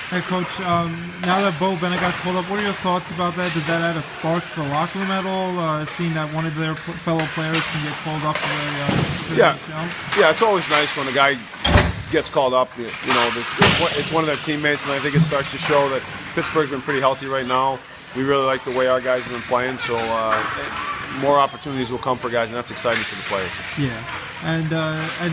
Hey, Coach, now that Beau Bennett got called up, what are your thoughts about that? Does that add a spark to the locker room at all? Seeing that one of their fellow players can get called up for the Yeah, NHL? yeah, it's always nice when a guy gets called up. It's one of their teammates, and I think it starts to show that Pittsburgh's been pretty healthy right now. We really like the way our guys have been playing, so more opportunities will come for guys, and that's exciting for the players. Yeah, and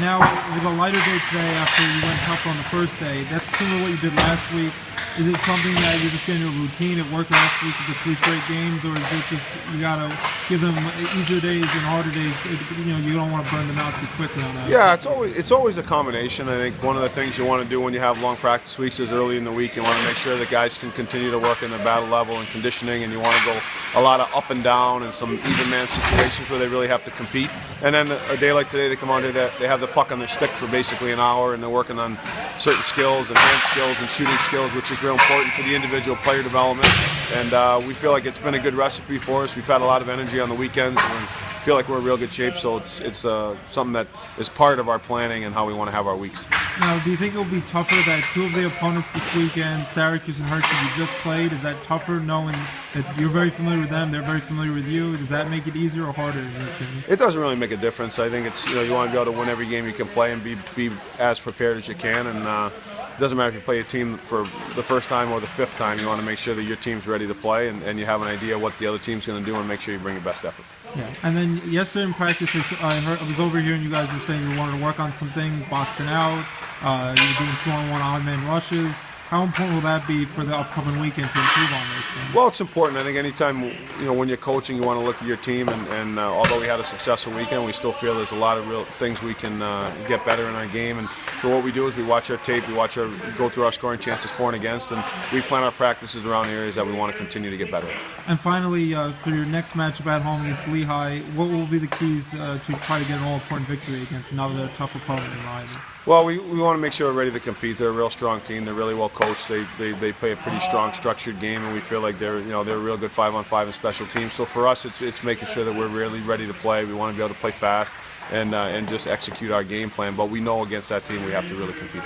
now with a lighter day today after you went tough on the first day, that's similar to what you did last week. Is it something that you're just getting a routine? It worked last week with the 3 straight games, or is it just you gotta give them easier days and harder days? You don't want to burn them out too quickly on that. Yeah, it's always a combination. I think one of the things you want to do when you have long practice weeks is early in the week you want to make sure that guys can continue to work in the battle level and conditioning, and you want to go a lot of up and down and some even man situations where they really have to compete. And then a day like today, they come out here, they have the puck on their stick for basically an hour, and they're working on certain skills and hand skills and shooting skills, which is real important to the individual player development. And we feel like it's been a good recipe for us. We've had a lot of energy on the weekends, and feel like we're in real good shape. So it's something that is part of our planning and how we want to have our weeks. Now, do you think it'll be tougher that 2 of the opponents this weekend, Syracuse and Hershey, you just played? Is that tougher knowing that you're very familiar with them, they're very familiar with you? Does that make it easier or harder, in your opinion? It doesn't really make a difference. I think it's you want to be able to win every game you can play and be as prepared as you can. And it doesn't matter if you play a team for the first time or the 5th time. You want to make sure that your team's ready to play and you have an idea what the other team's going to do and make sure you bring your best effort. Yeah, and then yesterday in practice, I was over here and you guys were saying you wanted to work on some things, boxing out, you were doing 2-on-1 odd-man rushes. How important will that be for the upcoming weekend to improve on those things? Well, it's important. I think anytime when you're coaching, you want to look at your team, and although we had a successful weekend, we still feel there's a lot of real things we can get better in our game. And so what we do is we watch our tape, we go through our scoring chances for and against, and we plan our practices around the areas that we want to continue to get better at. And finally, for your next matchup at home against Lehigh, what will be the keys to try to get an all-important victory against another tough opponent in Ryan? Well, we want to make sure we're ready to compete. They're a real strong team. They're really well coached. They play a pretty strong, structured game, and we feel like they're a real good 5-on-5 and special team. So for us, it's making sure that we're really ready to play. We want to be able to play fast and just execute our game plan. But we know against that team we have to really compete.